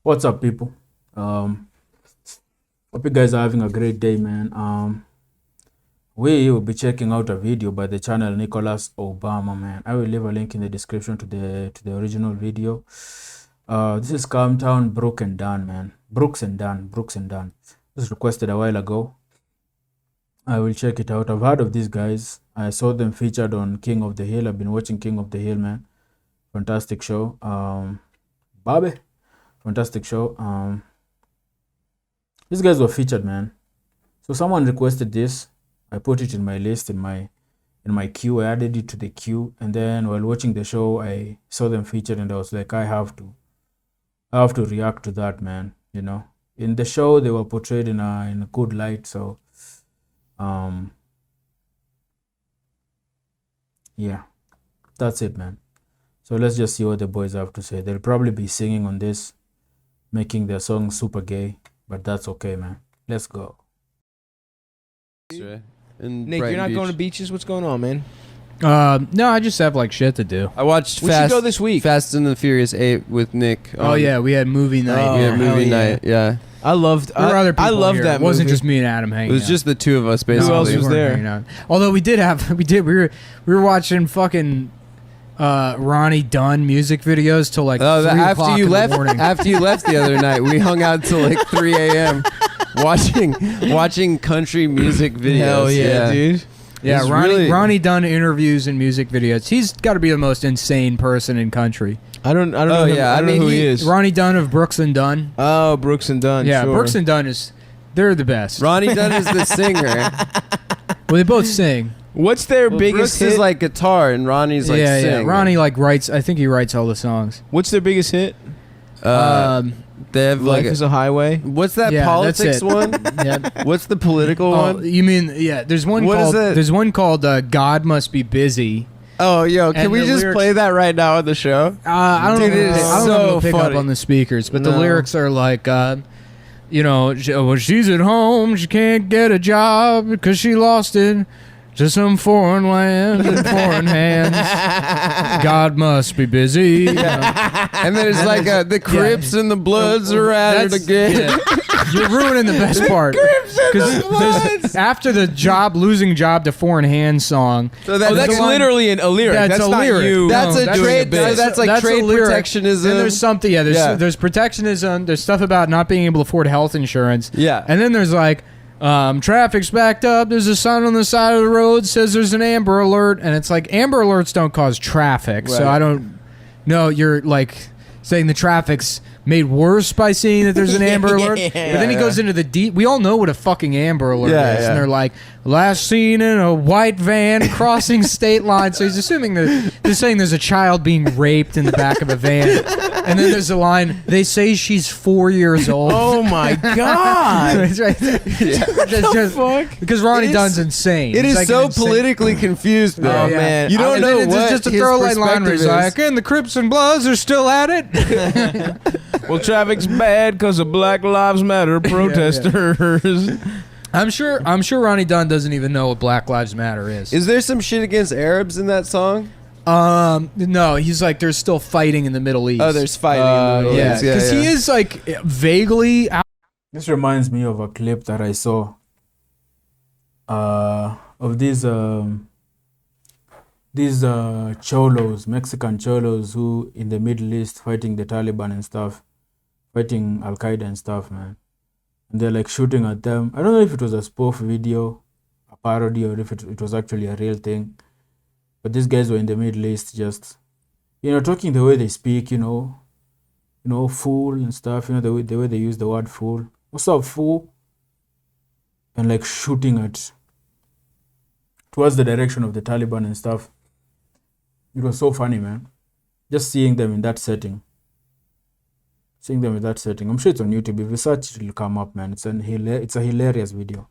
What's up, people? Hope you guys are having a great day, man. We will be checking out a video by the channel Nicholas Obama, man. I will leave a link in the description to the original video. This is Calm Town, Brook and Dunn, man. Brooks and Dunn. This was requested a while ago. I will check it out. I've heard of these guys. I saw them featured on King of the Hill. I've been watching King of the Hill, man. Fantastic show. Bobby. Fantastic show. These guys were featured, man. So someone requested this. I put it in my list in my queue. I added it to the queue, and then while watching the show, I saw them featured, and I was like, I have to react to that, man. You know, in the show they were portrayed in a good light. So, yeah, that's it, man. So let's just see what the boys have to say. They'll probably be singing on this, making their song super gay, but that's okay, man. Let's go. Nick, you're not going to beaches? What's going on, man? No, I just have like shit to do. I watched We should go this week. Fast and the Furious 8 with Nick. Oh yeah, we had movie night. We had movie night. Yeah. I loved. There were other people I loved here. that. It wasn't movie. just me and Adam hanging. It was out. just the two of us, basically. Who else we was weren't there? hanging out. Although we were watching fucking Ronnie Dunn music videos till like 3 o'clock in the morning. After you left the other night, we hung out till like 3 a.m. watching country music videos. Hell yeah, dude. Yeah, Ronnie Dunn interviews and music videos. He's got to be the most insane person in country. I don't know. Yeah, I don't know who he is. Ronnie Dunn of Brooks and Dunn. Oh, Brooks and Dunn. Yeah, sure. Brooks and Dunn they're the best. Ronnie Dunn is the singer. Well, they both sing. What's their biggest Brooks hit? is like guitar, and Ronnie's like yeah, singing. Ronnie like writes. I think he writes all the songs. What's their biggest hit? They have Life like is a Highway. what's that Yeah, politics that's it. one? Yeah. What's the political Oh, one? you mean there's one What is called it? there's one called God Must Be Busy. Oh, yo, can And we the just lyrics- play that right now on the show? I don't Dude, know. it is I don't so know if it'll pick funny. up on the speakers, but the No. lyrics are like, when she's at home, she can't get a job because she lost it to some foreign land and foreign hands. God must be busy. And then it's like the Crips and the Bloods are at it again. Yeah. You're ruining the best part. Because after the losing job to foreign hands song, So Oh, that's the line- literally a lyric. That's That's a not lyric. you. That's No, a that's trade. a bit. That's like That's trade a lyric. protectionism. Then there's something. Yeah, Yeah. there's protectionism. There's stuff about not being able to afford health insurance. Yeah. And then there's like, traffic's backed up. There's a sign on the side of the road says there's an Amber Alert, and it's like Amber Alerts don't cause traffic, so Right. I don't know. You're like saying the traffic's made worse by seeing that there's an Amber Alert. But then he goes into the deep. We all know what a fucking Amber Alert Yeah, is, yeah. and they're like, last seen in a white van crossing state lines. So he's assuming that they're saying there's a child being raped in the back of a van. And then there's a line, they say she's 4 years old. Oh my god. That's right. That's just, fuck? because Ronnie It is- Dunn's insane. It He's is like so an insane- politically confused, bro. Oh, yeah. man. You don't And know then it's what just a his throwaway line where he's perspective is. like, and the Crips and Bloods are still at it. Well, traffic's bad because of Black Lives Matter protesters. I'm sure Ronnie Dunn doesn't even know what Black Lives Matter is. Is there some shit against Arabs in that song? No, he's like, there's still fighting in the Middle East. Oh, there's fighting in the Middle yeah, East. because he is like vaguely out. This reminds me of a clip that I saw of these cholos, Mexican cholos, who in the Middle East fighting the Taliban and stuff, fighting Al Qaeda and stuff, man. And they're like shooting at them. I don't know if it was a spoof video, a parody, or if it was actually a real thing. But these guys were in the Middle East, just talking the way they speak, fool and stuff. The way they use the word fool. What's up, fool? And like shooting towards the direction of the Taliban and stuff. It was so funny, man. Just seeing them in that setting. I'm sure it's on YouTube. If you search, it'll come up, man. It's a hilarious video.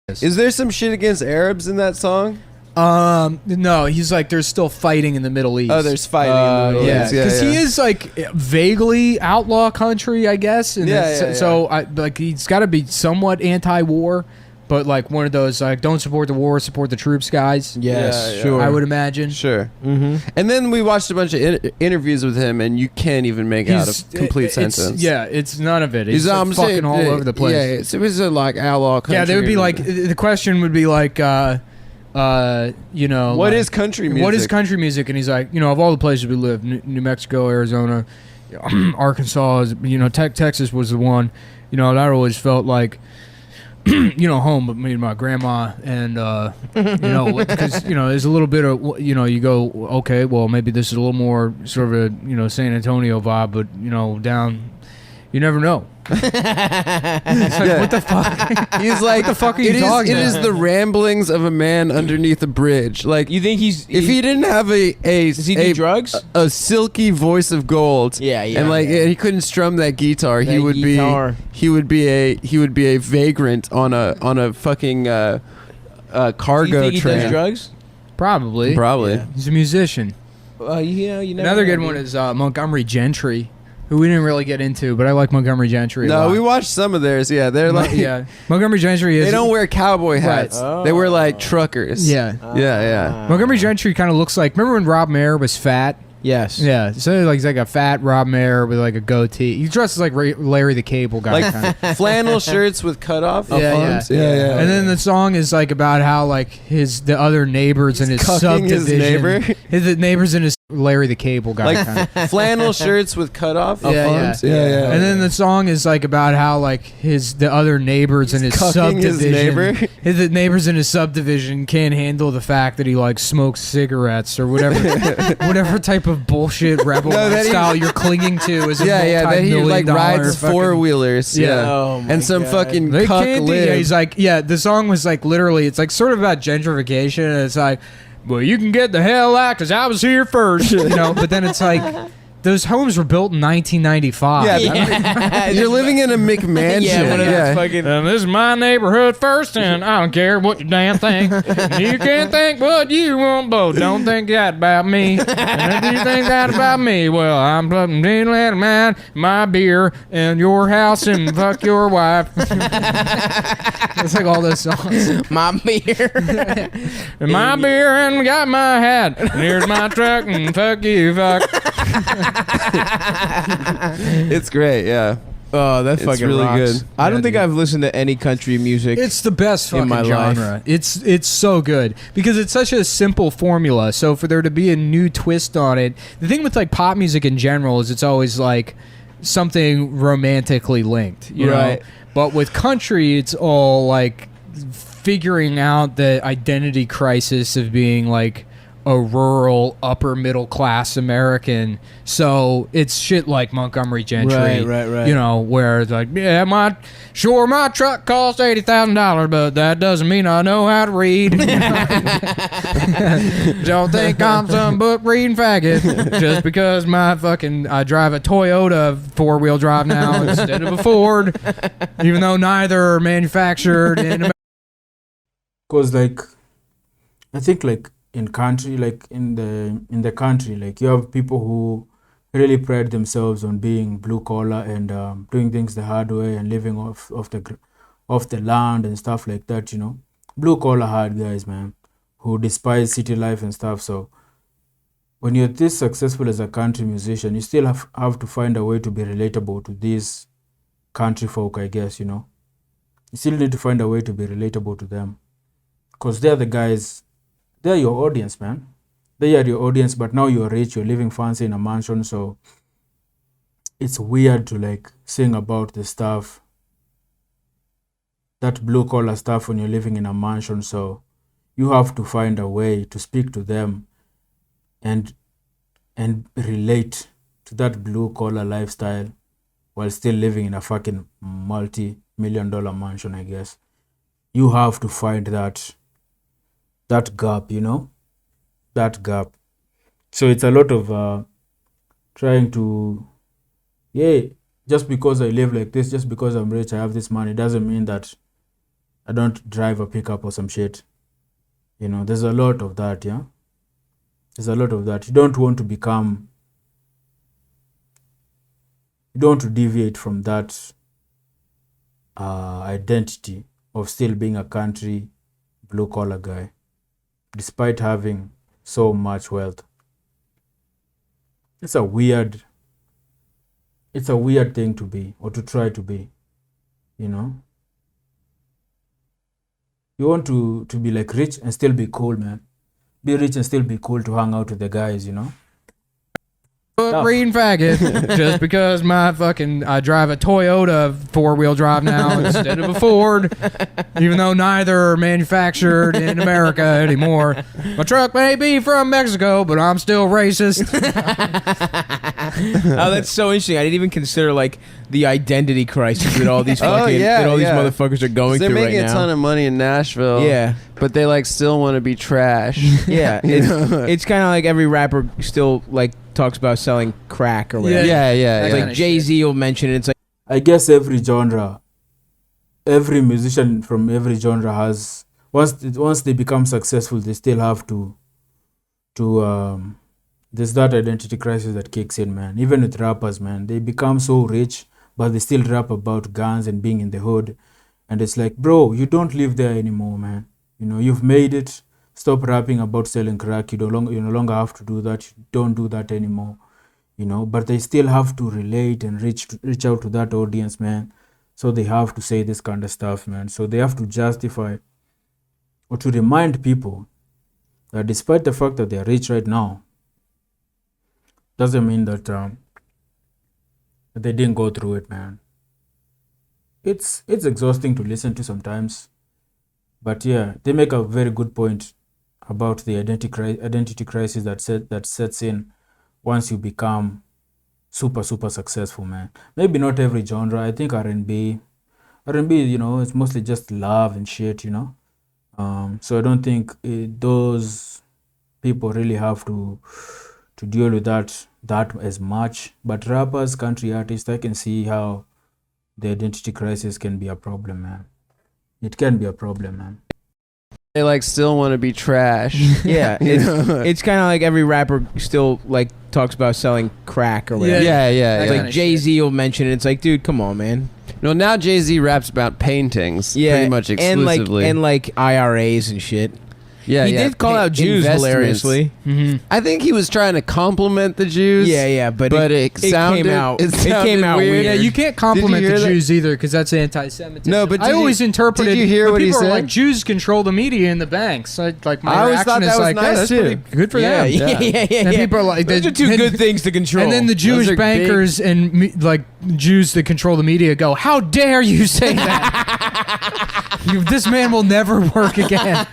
Is there some shit against Arabs in that song? No, he's like, there's still fighting in the Middle East. Oh, there's fighting in the Middle Yeah, East. because he is like vaguely outlaw country, I guess. And Yeah, yeah, so he's got to be somewhat anti-war. but like one of those like don't support the war, support the troops guys. Yes, Yeah, sure. I would imagine. Sure. Mm-hmm. And then we watched a bunch of interviews with him, and you can't even make out a complete sentence. Yeah, it's none of it. He's He's like, I'm fucking saying, all over the place. Yeah, it was a like outlaw country. Yeah, they would be like the question would be like, you know, what like, is country music? What is country music? And he's like, you know, of all the places we live, New Mexico, Arizona, Arkansas, is, you know, Texas was the one. You know, that always felt like, you know, home. But me and my grandma, and you know, because you know, there's a little bit of, you know, you go, okay, well, maybe this is a little more sort of a, you know, San Antonio vibe, but you know, down, you never know. It's like, what the fuck? He's like, what the fuck are you talking It about? is the ramblings of a man underneath a bridge. Like, You think if he didn't have does he do drugs? a silky voice of gold, Yeah, and like he couldn't strum that guitar, he would be a vagrant on a fucking cargo Do you think he train. does drugs? Probably. Probably. Yeah. He's a musician. You know, you never Another know, good dude. one is Montgomery Gentry, who we didn't really get into, but I like Montgomery Gentry. a No, lot. we watched some of theirs. Yeah, they're like, yeah, Montgomery Gentry is. they don't wear cowboy hats. Right. They wear Oh. like truckers. Yeah, Yeah. Montgomery Gentry kind of looks like. Remember when Rob Mayer was fat? Yes. Yeah, so like he's like a fat Rob Mayer with like a goatee. He dresses like Larry the Cable Guy. Like kinda. flannel shirts with cutoff Yeah, arms. yeah. And then the song is like about how like the other neighbors in his cucking his subdivision, neighbor. the neighbors in his Larry the Cable Guy. Like kinda. flannel shirts with cutoff Yeah, arms. yeah. And then the song is like about how like the other neighbors in his cucking his subdivision, neighbor. the neighbors in his subdivision can't handle the fact that he like smokes cigarettes or whatever, whatever type of bullshit rebel No, that he- lifestyle you're clinging to as a Yeah, that he like multi-million-dollar rides fucking- four wheelers. Yeah. Yeah. Oh my And some God. fucking They cuck can't do. live. Yeah, he's like, yeah. The song was like literally, it's like sort of about gentrification. And it's like, well, you can get the hell out because I was here first, you know. But then it's like, those homes were built in 1995. Yeah, you're living in a McMansion. Yeah, one of those Yeah. fucking. This is my neighborhood first, and I don't care what you damn think. You can think what you want, but don't think that about me. And if you think that about me, well, I'm putting man my beer and your house and fuck your wife. It's like all those songs. My beer. And my beer and got my hat. And here's my truck and fuck you, fuck. It's great. Yeah. Oh, that It's fucking really rocks. good. I don't Yeah, think dude. I've listened to any country music. It's the best In fucking my life. genre. It's so good because it's such a simple formula. So for there to be a new twist on it, the thing with like pop music in general is it's always like something romantically linked, you Right. know. But with country, it's all like figuring out the identity crisis of being like a rural upper middle class American. So it's shit like Montgomery Gentry, Right. you know, where it's like, yeah, my truck costs $80,000, but that doesn't mean I know how to read. Don't think I'm some book reading faggot just because I drive a Toyota 4-wheel drive now instead of a Ford, even though neither are manufactured in America. Because like I think like in country, like in the country, like you have people who really pride themselves on being blue collar and doing things the hard way and living off the land and stuff like that, you know. Blue collar hard guys, man, who despise city life and stuff. So when you're this successful as a country musician, you still have to find a way to be relatable to these country folk, I guess, you know. You still need to find a way to be relatable to them. Because they're the guys, they're your audience, man. They are your audience, but now you're rich, you're living fancy in a mansion, so it's weird to like sing about the stuff, that blue collar stuff when you're living in a mansion. So you have to find a way to speak to them and relate to that blue collar lifestyle while still living in a fucking multi-million-dollar mansion, I guess. You have to find that gap, you know, that gap. So it's a lot of trying to, just because I live like this, just because I'm rich, I have this money, doesn't mean that I don't drive a pickup or some shit. You know, there's a lot of that, yeah? There's a lot of that. You don't want to deviate from that identity of still being a country blue collar guy, despite having so much wealth. It's a weird thing to be, or to try to be, you know. You want to be like rich and still be cool, man. Be rich and still be cool to hang out with the guys, you know. Green faggot. Just because I drive a Toyota 4-wheel drive now instead of a Ford, even though neither are manufactured in America anymore. My truck may be from Mexico, but I'm still racist. Oh, that's so interesting. I didn't even consider like the identity crisis that all these fucking that all these motherfuckers are going through right now. They're making a ton of money in Nashville. Yeah, but they like still want to be trash. Yeah, it's kind of like every rapper still like talks about selling crack or whatever. Yeah. Like Jay-Z will mention it. It's like, I guess every musician from every genre has, once they become successful, they still have to there's that identity crisis that kicks in, man. Even with rappers, man, they become so rich, but they still rap about guns and being in the hood, and it's like, bro, you don't live there anymore, man. You know, you've made it. Stop rapping about selling crack. You no longer have to do that. You don't do that anymore, you know. But they still have to relate and reach out to that audience, man. So they have to say this kind of stuff, man. So they have to justify or to remind people that despite the fact that they are rich right now, doesn't mean that they didn't go through it, man. It's exhausting to listen to sometimes, but yeah, they make a very good point about the identity crisis that sets in once you become super successful, man. Maybe not every genre. I think R&B, you know, it's mostly just love and shit, you know. So I don't think those people really have to deal with that as much. But rappers, country artists, I can see how the identity crisis can be a problem, man. It can be a problem, man. They like still want to be trash. Yeah, it's kind of like every rapper still like talks about selling crack or whatever. Yeah. It's like Jay-Z will mention it. It's like, dude, come on, man. No, now Jay-Z raps about paintings pretty much exclusively. And like IRAs and shit. Yeah, he did call out Jews hilariously. Mm-hmm. I think he was trying to compliment the Jews. Yeah, but it came out weird. Yeah, you can't compliment the Jews either because that's anti-Semitism. No, but I always interpreted. Did you hear when what he people said? are like, Jews control the media and the banks. My I always thought reaction that is was like, nice that's too. pretty good for them. Yeah. And people are like, those are two good things to control. And then the Jewish bankers and like Jews that control the media go, "How dare you say that? This man will never work again."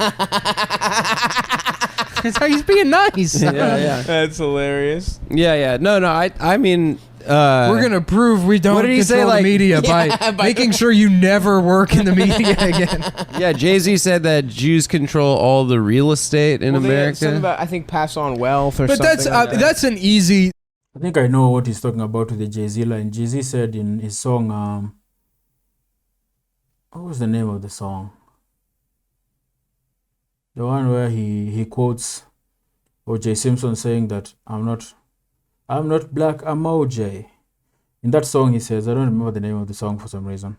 That's how he's being nice. Yeah. That's hilarious. Yeah. No. I mean, we're gonna prove we don't control the media by making sure you never work in the media again. Yeah, Jay-Z said that Jews control all the real estate in America. Something about, I think, pass on wealth or but something. But that's an easy. I think I know what he's talking about with the Jay-Z line. Jay-Z said in his song, what was the name of the song? The one where he quotes O.J. Simpson saying that I'm not black, I'm O.J. In that song he says, I don't remember the name of the song for some reason.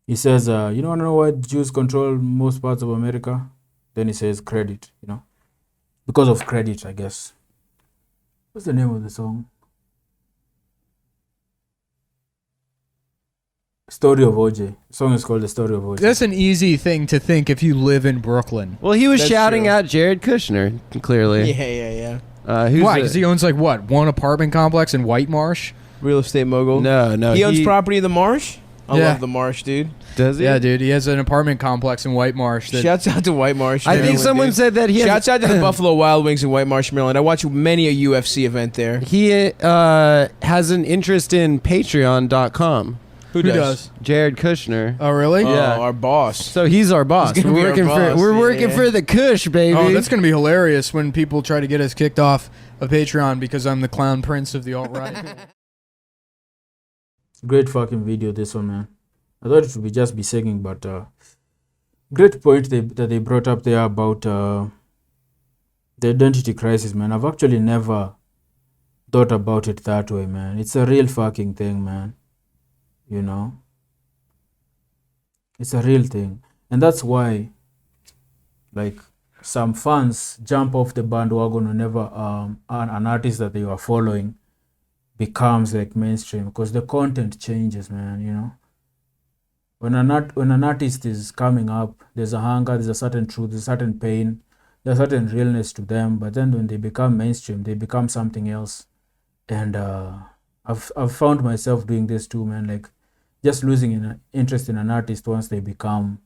He says, you don't know why Jews control most parts of America? Then he says credit, you know. Because of credit, I guess. What's the name of the song? Story of OJ. The song is called The Story of OJ. That's an easy thing to think if you live in Brooklyn. Well, he was shouting out Jared Kushner, clearly. Yeah. Why? Because he owns like what? One apartment complex in White Marsh? Real estate mogul. No. He owns property in the Marsh? I love the Marsh, dude. Does he? Yeah, dude. He has an apartment complex in White Marsh. Shouts out to White Marsh. I think someone said that he Shouts out to the Buffalo Wild Wings in White Marsh, Maryland. I watch many a UFC event there. He has an interest in Patreon.com. Who does? Jared Kushner. Oh, really? Yeah. Our boss. So he's our boss. We're working for the Kush, baby. Oh, that's gonna be hilarious when people try to get us kicked off of Patreon because I'm the clown prince of the alt-right. Great fucking video, this one, man. I thought it would just be singing, but great point that they brought up there about the identity crisis, man. I've actually never thought about it that way, man. It's a real fucking thing, man. You know? It's a real thing. And that's why, like, some fans jump off the bandwagon whenever an artist that they are following becomes like mainstream, because the content changes, man. You know, when an artist is coming up, there's a hunger, there's a certain truth, there's a certain pain, there's a certain realness to them. But then when they become mainstream, they become something else. And I've found myself doing this too, man. Like, just losing an interest in an artist once they become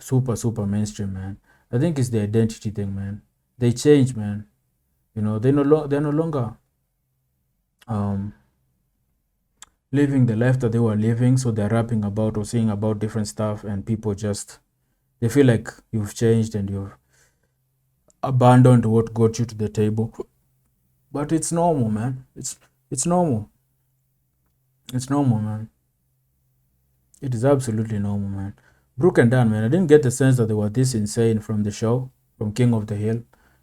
super mainstream, man. I think it's the identity thing, man. They change, man. You know, they're no longer um living the life that they were living, so they're rapping about or saying about different stuff, and people just, they feel like you've changed and you've abandoned what got you to the table. But it's normal, man. It's normal. It's normal, man. It is absolutely normal, man. Brooke and Dunn, man, I didn't get the sense that they were this insane from the show, from King of the Hill.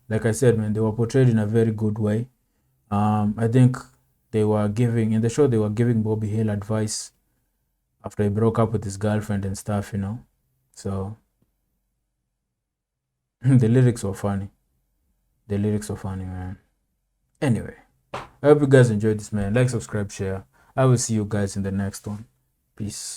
Like I said, man, they were portrayed in a very good way. I think they were giving, in the show, they were giving Bobby Hill advice after he broke up with his girlfriend and stuff, you know. So, the lyrics were funny. The lyrics were funny, man. Anyway, I hope you guys enjoyed this, man. Like, subscribe, share. I will see you guys in the next one. Peace.